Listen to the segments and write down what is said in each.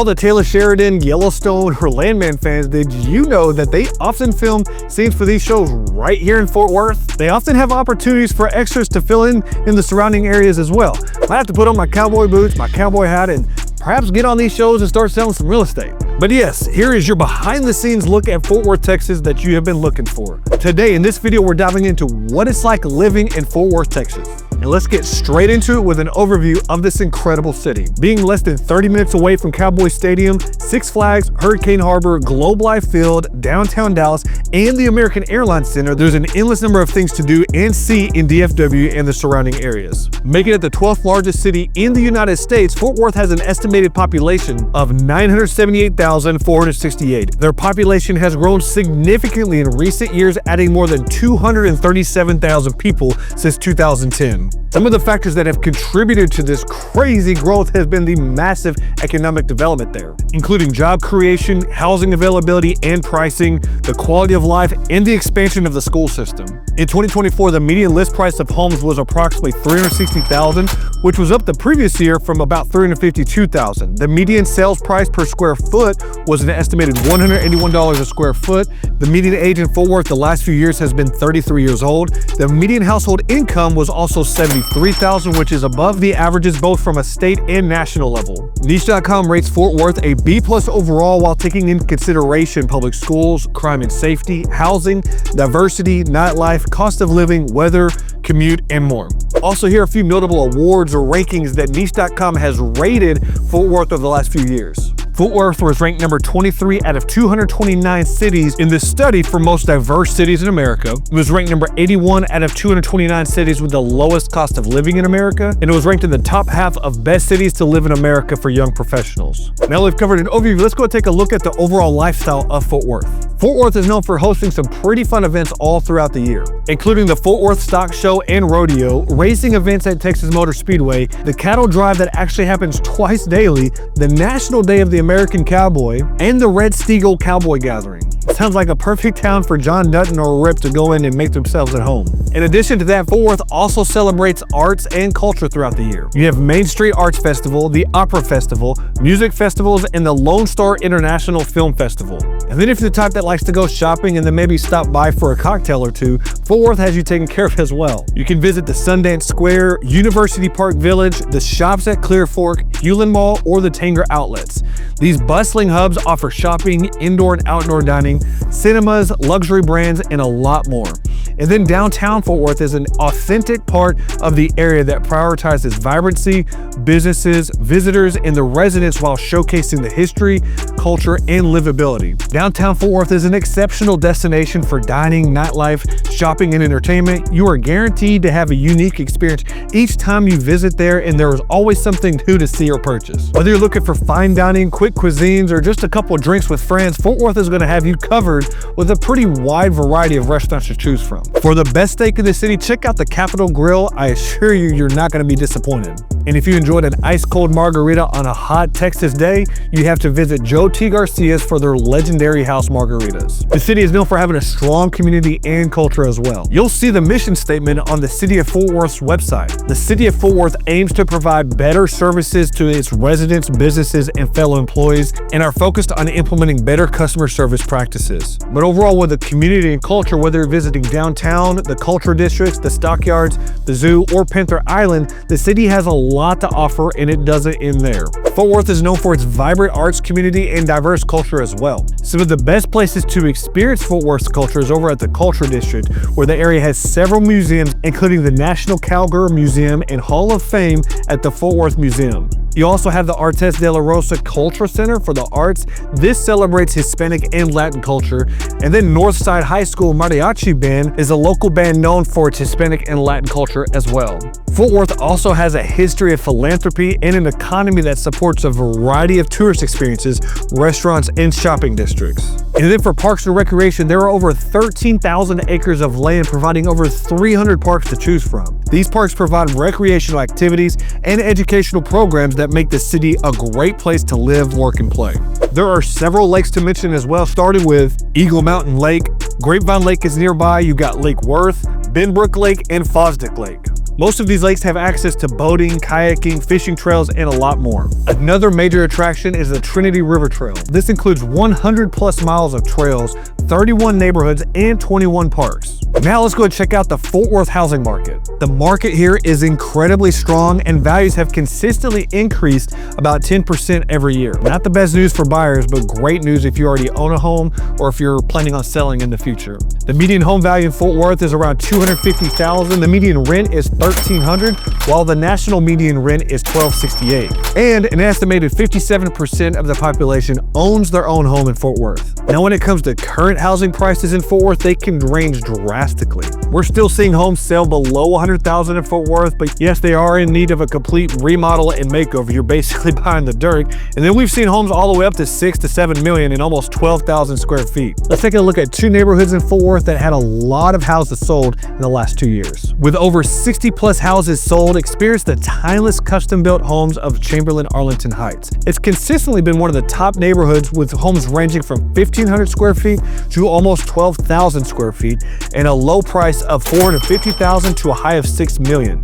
all the Taylor Sheridan, Yellowstone, or Landman fans, did you know that they often film scenes for these shows right here in Fort Worth? They often have opportunities for extras to fill in the surrounding areas as well. I have to put on my cowboy boots, my cowboy hat, and perhaps get on these shows and start selling some real estate. But yes, here is your behind the scenes look at Fort Worth, Texas that you have been looking for. Today in this video, we're diving into what it's like living in Fort Worth, Texas. And let's get straight into it with an overview of this incredible city. Being less than 30 minutes away from Cowboy Stadium, Six Flags, Hurricane Harbor, Globe Life Field, downtown Dallas, and the American Airlines Center, there's an endless number of things to do and see in DFW and the surrounding areas. Making it the 12th largest city in the United States, Fort Worth has an estimated population of 978,468. Their population has grown significantly in recent years, adding more than 237,000 people since 2010. Some of the factors that have contributed to this crazy growth has been the massive economic development there, including job creation, housing availability and pricing, the quality of life, and the expansion of the school system. In 2024, the median list price of homes was approximately $360,000, which was up the previous year from about $352,000. The median sales price per square foot was an estimated $181 a square foot. The median age in Fort Worth the last few years has been 33 years old. The median household income was also $73,000, which is above the averages both from a state and national level. Niche.com rates Fort Worth a B+ overall while taking into consideration public schools, crime and safety, housing, diversity, nightlife, cost of living, weather, commute, and more. Also, here are a few notable awards or rankings that Niche.com has rated Fort Worth over the last few years. Fort Worth was ranked number 23 out of 229 cities in this study for most diverse cities in America. It was ranked number 81 out of 229 cities with the lowest cost of living in America, and it was ranked in the top half of best cities to live in America for young professionals. Now we've covered an overview, let's go take a look at the overall lifestyle of Fort Worth. Fort Worth is known for hosting some pretty fun events all throughout the year, including the Fort Worth Stock Show and Rodeo, racing events at Texas Motor Speedway, the cattle drive that actually happens twice daily, the National Day of the American Cowboy, and the Red Steagle Cowboy Gathering. Sounds like a perfect town for John Dutton or Rip to go in and make themselves at home. In addition to that, Fort Worth also celebrates arts and culture throughout the year. You have Main Street Arts Festival, the Opera Festival, music festivals, and the Lone Star International Film Festival. And then if you're the type that likes to go shopping and then maybe stop by for a cocktail or two, Fort Worth has you taken care of as well. You can visit the Sundance Square, University Park Village, the shops at Clear Fork, Hewlin Mall, or the Tanger Outlets. These bustling hubs offer shopping, indoor and outdoor dining, cinemas, luxury brands, and a lot more. And then downtown Fort Worth is an authentic part of the area that prioritizes vibrancy, businesses, visitors, and the residents while showcasing the history, culture, and livability. Downtown Fort Worth is an exceptional destination for dining, nightlife, shopping, and entertainment. You are guaranteed to have a unique experience each time you visit there, and there is always something new to see or purchase. Whether you're looking for fine dining, quick cuisines, or just a couple of drinks with friends, Fort Worth is going to have you covered with a pretty wide variety of restaurants to choose from. For the best steak in the city, check out the Capitol Grill. I assure you, you're not going to be disappointed. And if you enjoyed an ice cold margarita on a hot Texas day, you have to visit Joe T. Garcia's for their legendary house margaritas. The city is known for having a strong community and culture as well. You'll see the mission statement on the City of Fort Worth's website. The City of Fort Worth aims to provide better services to its residents, businesses, and fellow employees, and are focused on implementing better customer service practices. But overall, with the community and culture, whether you're visiting downtown, the culture districts, the Stockyards, the zoo, or Panther Island, the city has a lot to offer, and it doesn't end there. Fort Worth is known for its vibrant arts community and diverse culture as well. Some of the best places to experience Fort Worth's culture is over at the Culture District, where the area has several museums, including the National Cowgirl Museum and Hall of Fame at the Fort Worth Museum. You also have the Artes de la Rosa Cultural Center for the arts. This celebrates Hispanic and Latin culture. And then Northside High School Mariachi Band is a local band known for its Hispanic and Latin culture as well. Fort Worth also has a history of philanthropy and an economy that supports a variety of tourist experiences, restaurants, and shopping districts. And then for parks and recreation, there are over 13,000 acres of land providing over 300 parks to choose from. These parks provide recreational activities and educational programs that make the city a great place to live, work, and play. There are several lakes to mention as well, starting with Eagle Mountain Lake, Grapevine Lake is nearby, you got Lake Worth, Benbrook Lake, and Fosdick Lake. Most of these lakes have access to boating, kayaking, fishing trails, and a lot more. Another major attraction is the Trinity River Trail. This includes 100 plus miles of trails, 31 neighborhoods, and 21 parks. Now let's go and check out the Fort Worth housing market. The market here is incredibly strong and values have consistently increased about 10% every year. Not the best news for buyers, but great news if you already own a home or if you're planning on selling in the future. The median home value in Fort Worth is around $250,000. The median rent is $1,300, while the national median rent is $1,268. And an estimated 57% of the population owns their own home in Fort Worth. Now, when it comes to current housing prices in Fort Worth, they can range drastically. We're still seeing homes sell below $100,000 in Fort Worth, but yes, they are in need of a complete remodel and makeover. You're basically buying the dirt. And then we've seen homes all the way up to 6 to 7 million in almost 12,000 square feet. Let's take a look at two neighborhoods in Fort Worth that had a lot of houses sold in the last 2 years. With over 60 plus houses sold, experience the timeless custom-built homes of Chamberlain Arlington Heights. It's consistently been one of the top neighborhoods with homes ranging from 1,500 square feet to almost 12,000 square feet and a low price of $450,000 to a high of $6 million.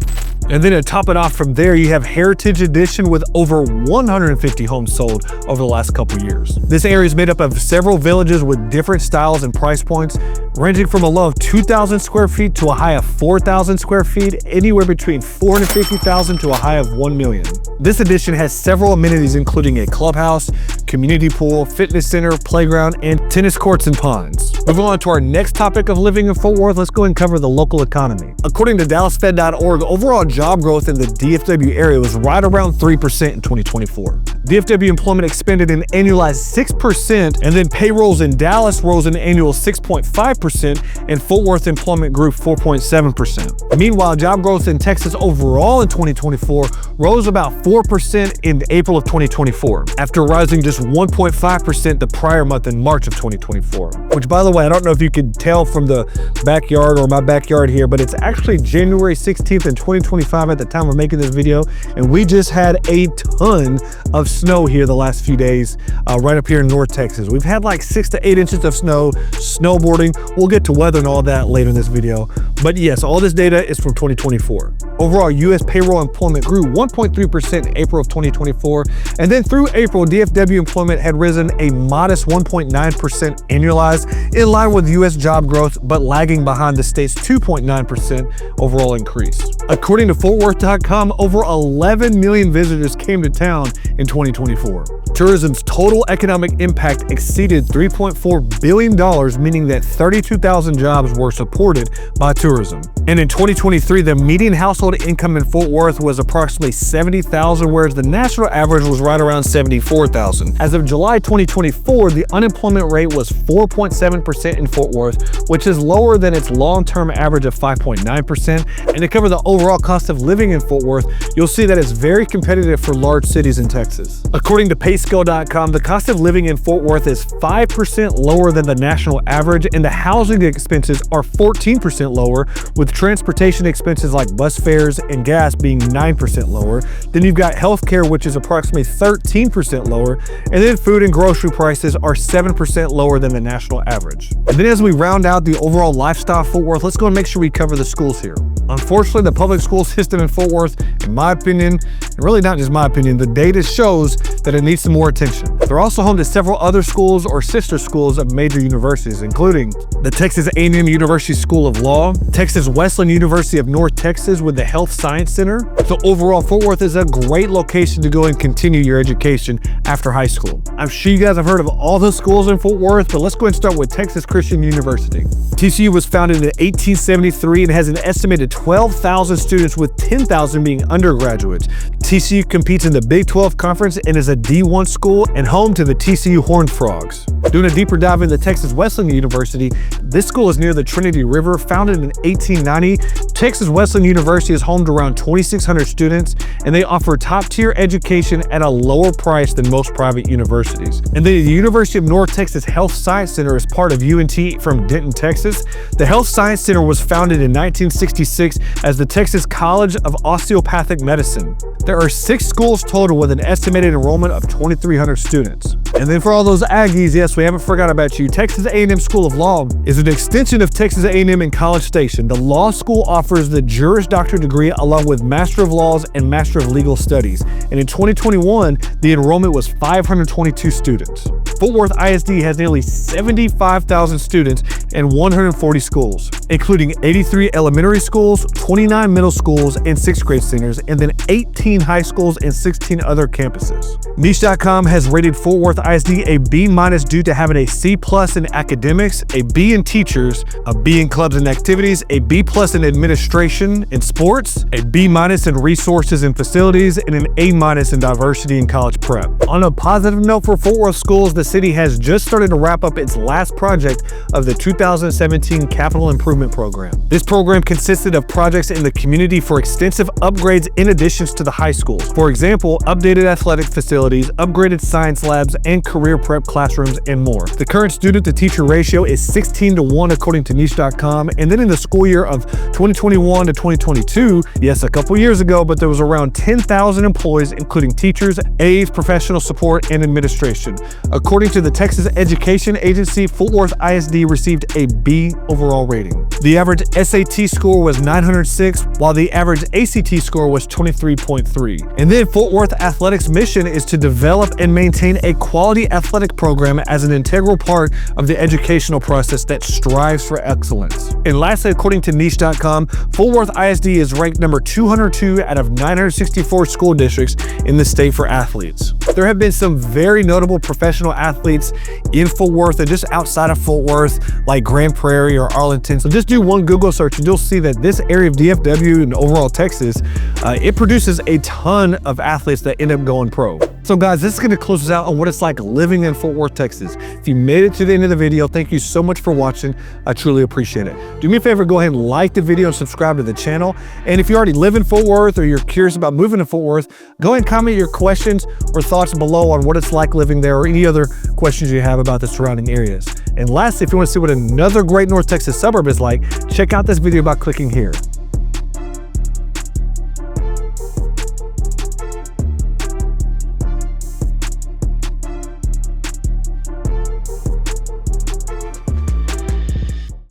And then to top it off from there, you have Heritage Edition with over 150 homes sold over the last couple years. This area is made up of several villages with different styles and price points, ranging from a low of 2,000 square feet to a high of 4,000 square feet, anywhere between $450,000 to a high of $1 million. This edition has several amenities including a clubhouse, community pool, fitness center, playground, and tennis courts and ponds. Moving on to our next topic of living in Fort Worth, let's go and cover the local economy. According to DallasFed.org, overall job growth in the DFW area was right around 3% in 2024. DFW employment expanded an annualized 6%, and then payrolls in Dallas rose an annual 6.5%, and Fort Worth employment grew 4.7%. Meanwhile, job growth in Texas overall in 2024 rose about 4% in April of 2024, after rising just 1.5% the prior month in March of 2024. Which, by the way, I don't know if you could tell from the backyard or my backyard here, but it's actually January 16th in 2025 at the time of making this video, and we just had a ton of snow here the last few days, right up here in North Texas. We've had like 6 to 8 inches of snow, snowboarding. We'll get to weather and all that later in this video. But yes, all this data is from 2024. Overall, U.S. payroll employment grew 1.3% in April of 2024, and then through April, DFW employment had risen a modest 1.9% annualized, in line with U.S. job growth, but lagging behind the state's 2.9% overall increase. According to fortworth.com, over 11 million visitors came to town in 2024. Tourism's total economic impact exceeded $3.4 billion, meaning that 32,000 jobs were supported by tourism. And in 2023, the median household income in Fort Worth was approximately $70,000, whereas the national average was right around $74,000. As of July 2024, the unemployment rate was 4.7% in Fort Worth, which is lower than its long-term average of 5.9%. And to cover the overall cost of living in Fort Worth, you'll see that it's very competitive for large cities in Texas. According to payscale.com, the cost of living in Fort Worth is 5% lower than the national average, and the housing expenses are 14% lower, with transportation expenses like bus fares and gas being 9% lower. Then you've got healthcare, which is approximately 13% lower, and then food and grocery prices are 7% lower than the national average. And then as we round out the overall lifestyle of Fort Worth, let's go and make sure we cover the schools here. Unfortunately, the public school system in Fort Worth, in my opinion, and really not just my opinion, the data shows that it needs some more attention. They're also home to several other schools or sister schools of major universities, including the Texas A&M University School of Law, Texas Wesleyan University of North Texas with the Health Science Center. So overall, Fort Worth is a great location to go and continue your education after high school. I'm sure you guys have heard of all the schools in Fort Worth, but let's go and start with Texas Christian University. TCU was founded in 1873 and has an estimated 12,000 students, with 10,000 being undergraduates. TCU competes in the Big 12 Conference and is a D1 school and home to the TCU Horned Frogs. Doing a deeper dive into Texas Wesleyan University, this school is near the Trinity River. Founded in 1890, Texas Wesleyan University is home to around 2,600 students, and they offer top-tier education at a lower price than most private universities. And the University of North Texas Health Science Center is part of UNT from Denton, Texas. The Health Science Center was founded in 1966 as the Texas College of Osteopathic Medicine. There are 6 schools total with an estimated enrollment of 2,300 students. And then for all those Aggies, yes, we haven't forgot about you. Texas A&M School of Law is an extension of Texas A&M in College Station. The law school offers the Juris Doctor degree along with Master of Laws and Master of Legal Studies. And in 2021, the enrollment was 522 students. Fort Worth ISD has nearly 75,000 students and 140 schools, including 83 elementary schools, 29 middle schools and 6th grade centers, and then 18 high schools and 16 other campuses. Niche.com has rated Fort Worth ISD a B- due to having a C+ in academics, a B in teachers, a B in clubs and activities, a B+ in administration and sports, a B- in resources and facilities, and an A- in diversity and college prep. On a positive note for Fort Worth schools, the city has just started to wrap up its last project of the 2017 Capital Improvement Program. This program consisted of projects in the community for extensive upgrades in additions to the high schools. For example, updated athletic facilities, upgraded science labs, and career prep classrooms, and more. The current student-to-teacher ratio is 16:1 according to Niche.com, and then in the school year of 2021 to 2022, yes, a couple years ago, but there was around 10,000 employees, including teachers, aides, professional support, and administration. According to the Texas Education Agency, Fort Worth ISD received a B overall rating. The average SAT score was 906, while the average ACT score was 23.3. And then Fort Worth Athletics' mission is to develop and maintain a quality athletic program as an integral part of the educational process that strives for excellence. And lastly, according to Niche.com, Fort Worth ISD is ranked number 202 out of 964 school districts in the state for athletes. There have been some very notable professional athletes in Fort Worth and just outside of Fort Worth, like Grand Prairie or Arlington. So just do one Google search and you'll see that this area of DFW and overall Texas, it produces a ton of athletes that end up going pro. So guys, this is going to close us out on what it's like living in Fort Worth, Texas. If you made it to the end of the video, thank you so much for watching. I truly appreciate it. Do me a favor, go ahead and like the video and subscribe to the channel. And if you already live in Fort Worth or you're curious about moving to Fort Worth, go ahead and comment your questions or thoughts below on what it's like living there or any other questions you have about the surrounding areas. And lastly, if you want to see what another great North Texas suburb is like, check out this video by clicking here.